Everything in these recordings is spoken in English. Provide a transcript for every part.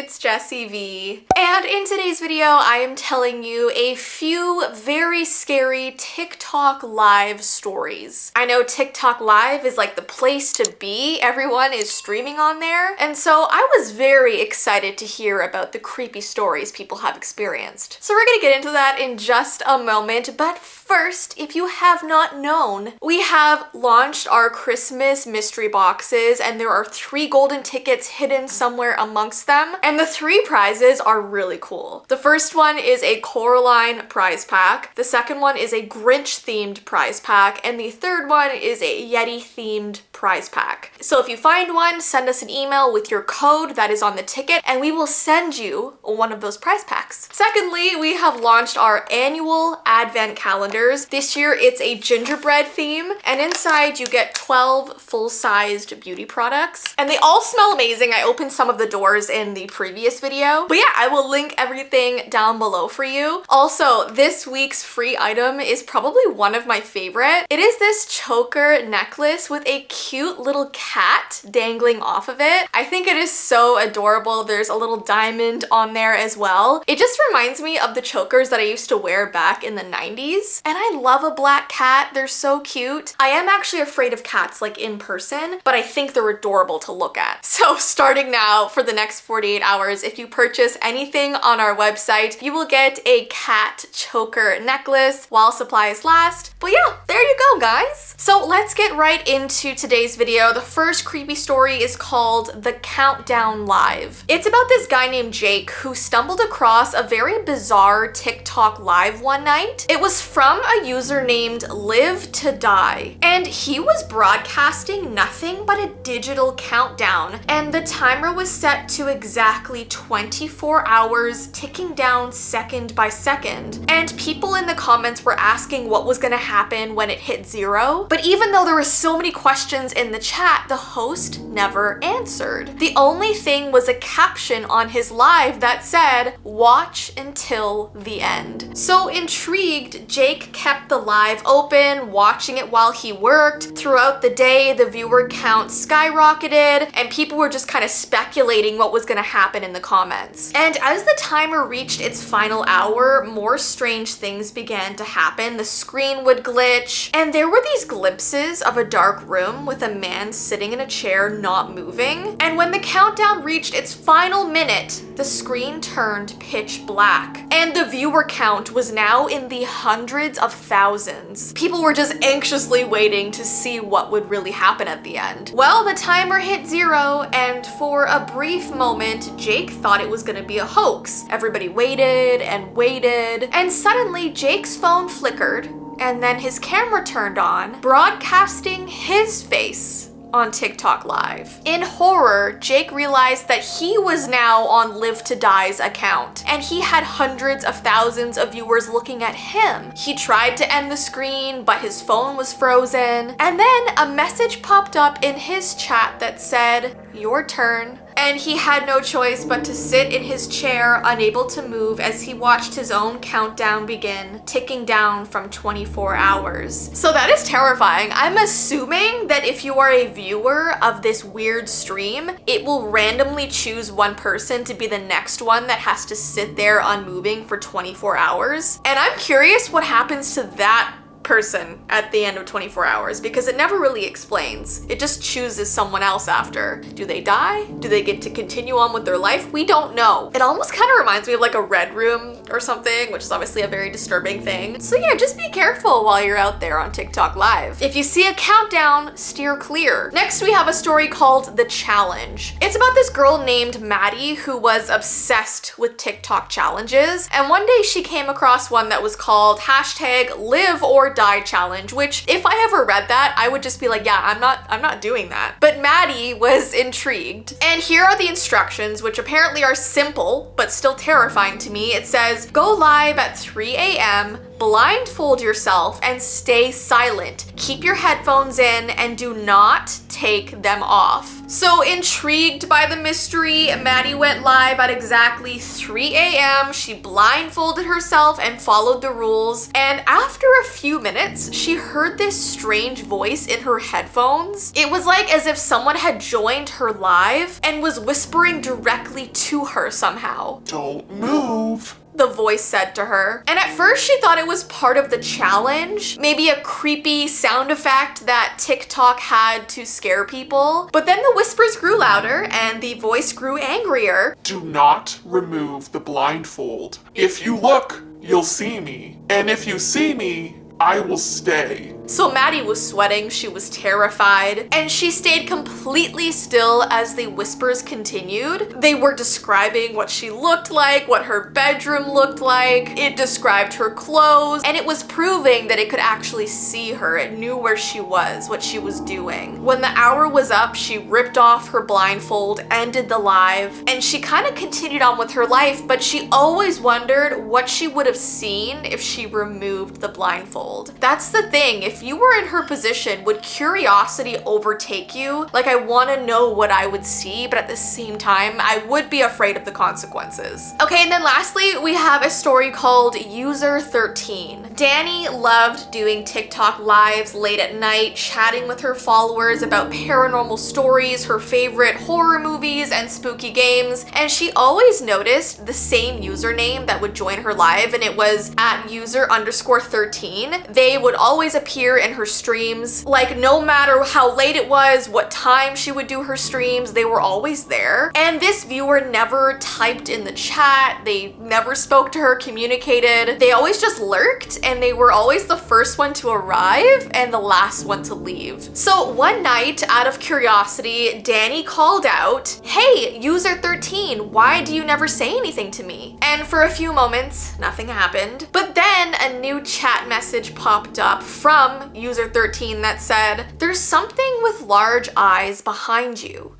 it's Jessii Vee. And in today's video, I am telling you a few very scary TikTok live stories. I know TikTok live is like the place to be. Everyone is streaming on there. And so I was very excited to hear about the creepy stories people have experienced. So we're gonna get into that in just a moment, but first, if you have not known, we have launched our Christmas mystery boxes and there are 3 golden tickets hidden somewhere amongst them. And the 3 prizes are really cool. The first one is a Coraline prize pack. The second one is a Grinch themed prize pack. And the third one is a Yeti themed prize pack. So if you find one, send us an email with your code that is on the ticket and we will send you one of those prize packs. Secondly, we have launched our annual advent calendar. This year it's a gingerbread theme and inside you get 12 full-sized beauty products and they all smell amazing. I opened some of the doors in the previous video, but yeah, I will link everything down below for you. Also, this week's free item is probably one of my favorite. It is this choker necklace with a cute little cat dangling off of it. I think it is so adorable. There's a little diamond on there as well. It just reminds me of the chokers that I used to wear back in the 90s. And I love a black cat. They're so cute. I am actually afraid of cats like in person, but I think they're adorable to look at. So starting now for the next 48 hours, if you purchase anything on our website, you will get a cat choker necklace while supplies last. But yeah, there you go, guys. So let's get right into today's video. The first creepy story is called The Countdown Live. It's about this guy named Jake who stumbled across a very bizarre TikTok live one night. It was from a user named Live to Die, and he was broadcasting nothing but a digital countdown, and the timer was set to exactly 24 hours, ticking down second by second. And people in the comments were asking what was gonna happen when it hit 0. But even though there were so many questions in the chat, the host never answered. The only thing was a caption on his live that said, "Watch until the end." So intrigued, Jake kept the live open, watching it while he worked. Throughout the day, the viewer count skyrocketed and people were just kind of speculating what was gonna happen in the comments. And as the timer reached its final hour, more strange things began to happen. The screen would glitch and there were these glimpses of a dark room with a man sitting in a chair not moving. And when the countdown reached its final minute, the screen turned pitch black and the viewer count was now in the hundreds of thousands. People were just anxiously waiting to see what would really happen at the end. Well, the timer hit 0 and for a brief moment, Jake thought it was gonna be a hoax. Everybody waited and waited and suddenly Jake's phone flickered and then his camera turned on, broadcasting his face on TikTok Live. In horror, Jake realized that he was now on Live to Die's account, and he had hundreds of thousands of viewers looking at him. He tried to end the screen, but his phone was frozen. And then a message popped up in his chat that said, "Your turn." And he had no choice but to sit in his chair, unable to move as he watched his own countdown begin, ticking down from 24 hours. So that is terrifying. I'm assuming that if you are a viewer of this weird stream, it will randomly choose one person to be the next one that has to sit there unmoving for 24 hours. And I'm curious what happens to that person at the end of 24 hours because it never really explains. It just chooses someone else after. Do they die? Do they get to continue on with their life? We don't know. It almost kind of reminds me of like a red room or something, which is obviously a very disturbing thing. So yeah, just be careful while you're out there on TikTok Live. If you see a countdown, steer clear. Next, we have a story called The Challenge. It's about this girl named Maddie who was obsessed with TikTok challenges. And one day she came across one that was called #LiveOrDie challenge, which if I ever read that, I would just be like, yeah, I'm not doing that. But Maddie was intrigued. And here are the instructions, which apparently are simple, but still terrifying to me. It says, go live at 3 a.m., blindfold yourself and stay silent. Keep your headphones in and do not take them off. So intrigued by the mystery, Maddie went live at exactly 3 a.m. She blindfolded herself and followed the rules. And after a few minutes, she heard this strange voice in her headphones. It was like as if someone had joined her live and was whispering directly to her somehow. Don't move, the voice said to her. And at first she thought it was part of the challenge, maybe a creepy sound effect that TikTok had to scare people. But then the whispers grew louder and the voice grew angrier. Do not remove the blindfold. If you look, you'll see me. And if you see me, I will stay. So Maddie was sweating, she was terrified, and she stayed completely still as the whispers continued. They were describing what she looked like, what her bedroom looked like. It described her clothes, and it was proving that it could actually see her. It knew where she was, what she was doing. When the hour was up, she ripped off her blindfold, ended the live, and she kind of continued on with her life, but she always wondered what she would have seen if she removed the blindfold. That's the thing. If you were in her position, would curiosity overtake you? Like, I want to know what I would see, but at the same time, I would be afraid of the consequences. Okay, and then lastly, we have a story called User 13. Danny loved doing TikTok lives late at night, chatting with her followers about paranormal stories, her favorite horror movies, and spooky games, and she always noticed the same username that would join her live, and it was at user_13. They would always appear in her streams. Like, no matter how late it was, what time she would do her streams, they were always there. And this viewer never typed in the chat. They never spoke to her, communicated. They always just lurked, and they were always the first one to arrive and the last one to leave. So one night, out of curiosity, Danny called out, "Hey, user 13, why do you never say anything to me?" And for a few moments, nothing happened. But then a new chat message popped up from user 13 that said, "There's something with large eyes behind you."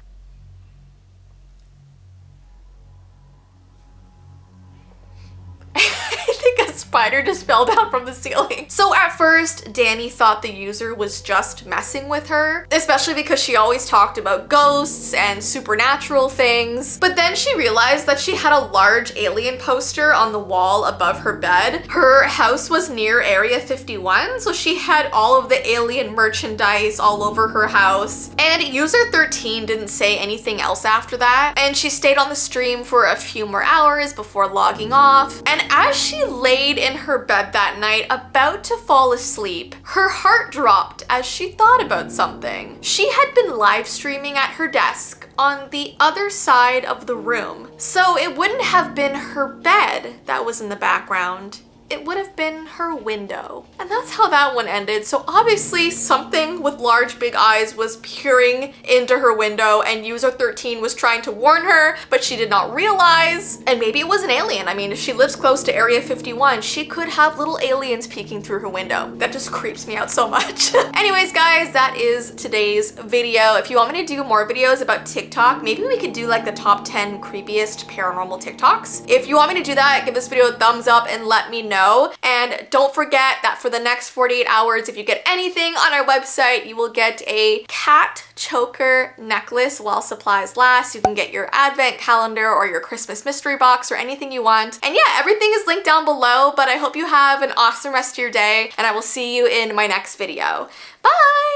Spider just fell down from the ceiling. So at first, Danny thought the user was just messing with her, especially because she always talked about ghosts and supernatural things. But then she realized that she had a large alien poster on the wall above her bed. Her house was near Area 51, so she had all of the alien merchandise all over her house. And user 13 didn't say anything else after that, and she stayed on the stream for a few more hours before logging off. And as she laid in her bed that night, about to fall asleep, her heart dropped as she thought about something. She had been live streaming at her desk on the other side of the room. So it wouldn't have been her bed that was in the background. It would have been her window. And that's how that one ended. So obviously something with large big eyes was peering into her window, and user 13 was trying to warn her, but she did not realize. And maybe it was an alien. I mean, if she lives close to Area 51, she could have little aliens peeking through her window. That just creeps me out so much. Anyways, guys, that is today's video. If you want me to do more videos about TikTok, maybe we could do like the top 10 creepiest paranormal TikToks. If you want me to do that, give this video a thumbs up and let me know. And don't forget that for the next 48 hours, if you get anything on our website, you will get a cat choker necklace while supplies last. You can get your advent calendar or your Christmas mystery box or anything you want. And yeah, everything is linked down below, but I hope you have an awesome rest of your day, and I will see you in my next video. Bye!